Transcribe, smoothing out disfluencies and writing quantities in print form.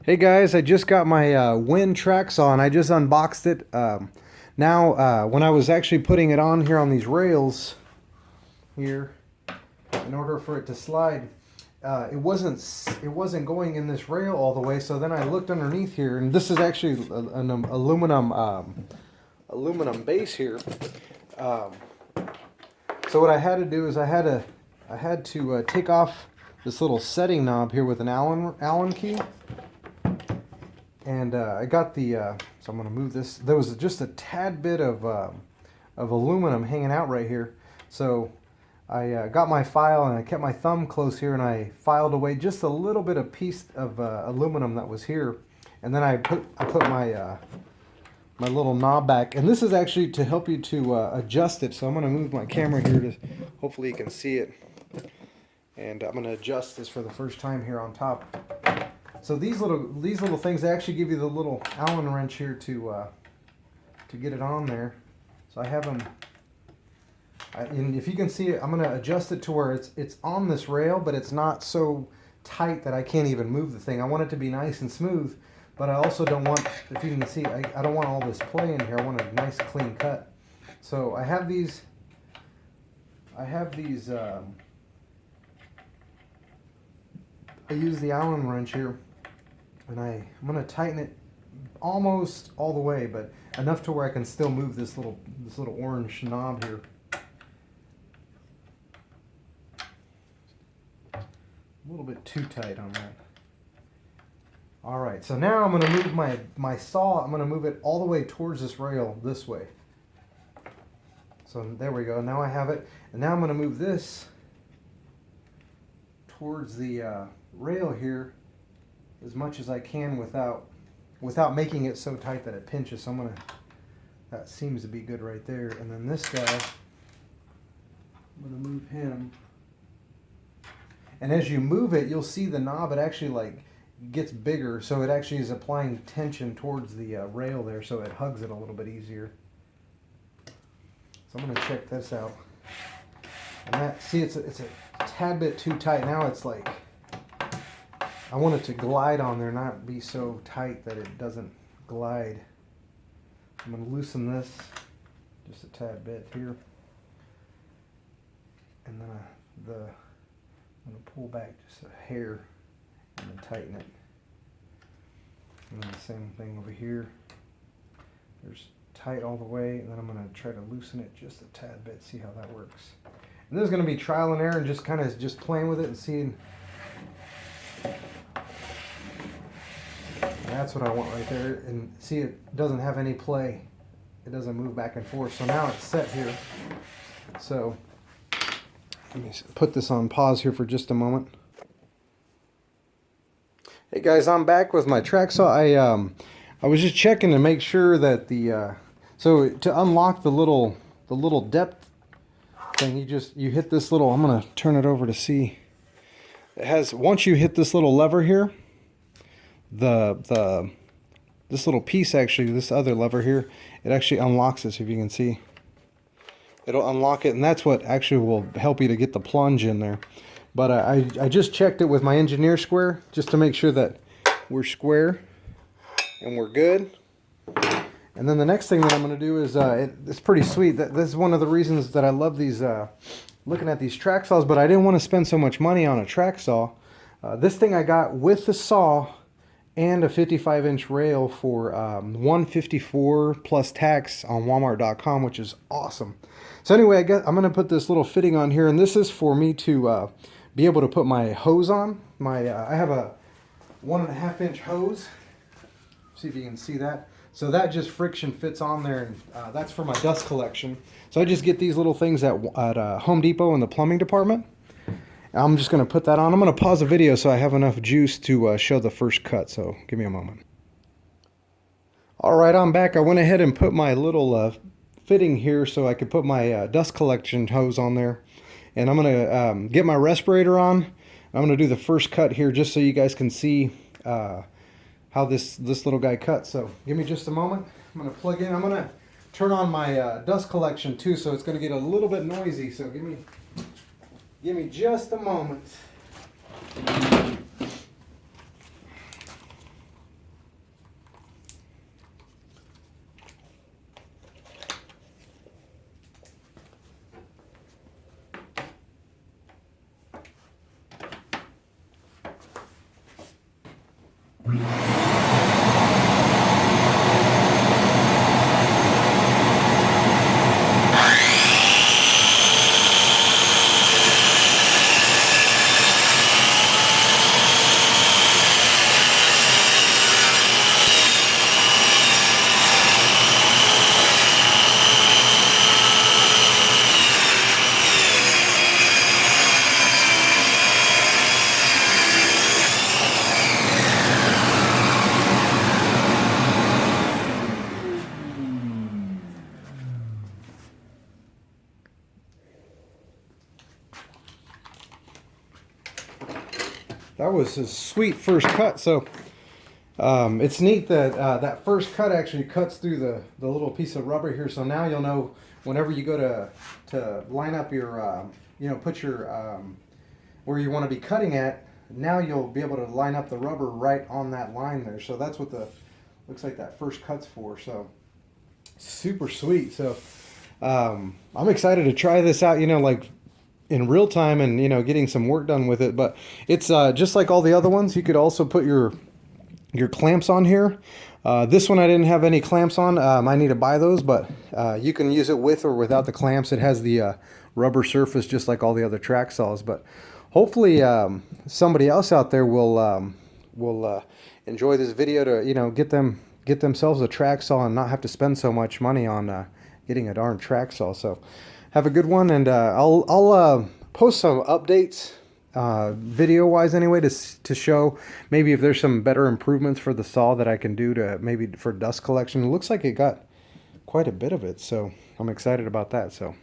Hey guys, I just got my Win track saw and I just unboxed it. Now, when I was actually putting it on here on these rails here, in order for it to slide, it wasn't going in this rail all the way. So then I looked underneath here, and this is actually an aluminum base here. So what I had to do is I had to take off this little setting knob here with an Allen key. And I got the, so I'm going to move this. There was just a tad bit of aluminum hanging out right here. So I got my file and I kept my thumb close here and I filed away just a little bit of piece of aluminum that was here. And then I put my my little knob back. And this is actually to help you to adjust it. So I'm going to move my camera here to hopefully you can see it. And I'm going to adjust this for the first time here on top. So these little things, they actually give you the little Allen wrench here to get it on there. So I have them, and if you can see it, I'm going to adjust it to where it's on this rail, but it's not so tight that I can't even move the thing. I want it to be nice and smooth, but I also don't want, if you can see, I don't want all this play in here. I want a nice clean cut. So I have these. I use the Allen wrench here. And I'm going to tighten it almost all the way, but enough to where I can still move this little orange knob here. A little bit too tight on that. All right, so now I'm going to move my saw. I'm going to move it all the way towards this rail this way. So there we go. Now I have it. And now I'm going to move this towards the rail here as much as I can without making it so tight that it pinches. So that seems to be good right there. And then this guy, I'm gonna move him. And as you move it, you'll see the knob, it actually like gets bigger. So it actually is applying tension towards the rail there, so it hugs it a little bit easier. So I'm gonna check this out. And that, see, it's a tad bit too tight. Now it's like, I want it to glide on there, not be so tight that it doesn't glide. I'm going to loosen this just a tad bit here. And then I'm going to pull back just a hair and then tighten it. And then the same thing over here. There's tight all the way, and then I'm going to try to loosen it just a tad bit, see how that works. And this is going to be trial and error and just kind of just playing with it and seeing. That's what I want right there. And see, it doesn't have any play. It doesn't move back and forth. So now it's set here. So let me put this on pause here for just a moment. Hey guys, I'm back with my track saw. I was just checking to make sure that so to unlock the little depth thing, you hit this little. I'm gonna turn it over to see. It has, once you hit this little lever here, this little piece, actually, this other lever here, it actually unlocks this. If you can see, it'll unlock it, and that's what actually will help you to get the plunge in there. But I just checked it with my engineer square just to make sure that we're square and we're good. And then the next thing that I'm going to do is it's pretty sweet. This is one of the reasons that I love these looking at these track saws, but I didn't want to spend so much money on a track saw. This thing I got with the saw and a 55-inch rail for $154 plus tax on Walmart.com, which is awesome. So anyway, I'm going to put this little fitting on here, and this is for me to be able to put my hose on. I have a 1.5-inch hose. See if you can see that. So that just friction fits on there, and that's for my dust collection. So I just get these little things at Home Depot in the plumbing department. I'm just going to put that on. I'm going to pause the video so I have enough juice to show the first cut, so give me a moment. Alright, I'm back. I went ahead and put my little fitting here so I could put my dust collection hose on there. And I'm going to get my respirator on. I'm going to do the first cut here just so you guys can see how this little guy cuts. So give me just a moment. I'm going to plug in. I'm going to turn on my dust collection too, so it's going to get a little bit noisy. So give me just a moment. That was a sweet first cut. So it's neat that that first cut actually cuts through the little piece of rubber here. So now you'll know whenever you go to line up your, you know, put your, where you want to be cutting at, now you'll be able to line up the rubber right on that line there. So that's what the, looks like that first cut's for. So super sweet. So I'm excited to try this out, you know, like in real time and, you know, getting some work done with it. But it's just like all the other ones. You could also put your clamps on here. This one I didn't have any clamps on. I need to buy those, but you can use it with or without the clamps. It has the rubber surface just like all the other track saws. But hopefully somebody else out there will enjoy this video to, you know, get themselves a track saw and not have to spend so much money on getting a darn track saw. So have a good one, and I'll post some updates video wise anyway to show maybe if there's some better improvements for the saw that I can do to maybe for dust collection. It looks like it got quite a bit of it, so I'm excited about that. So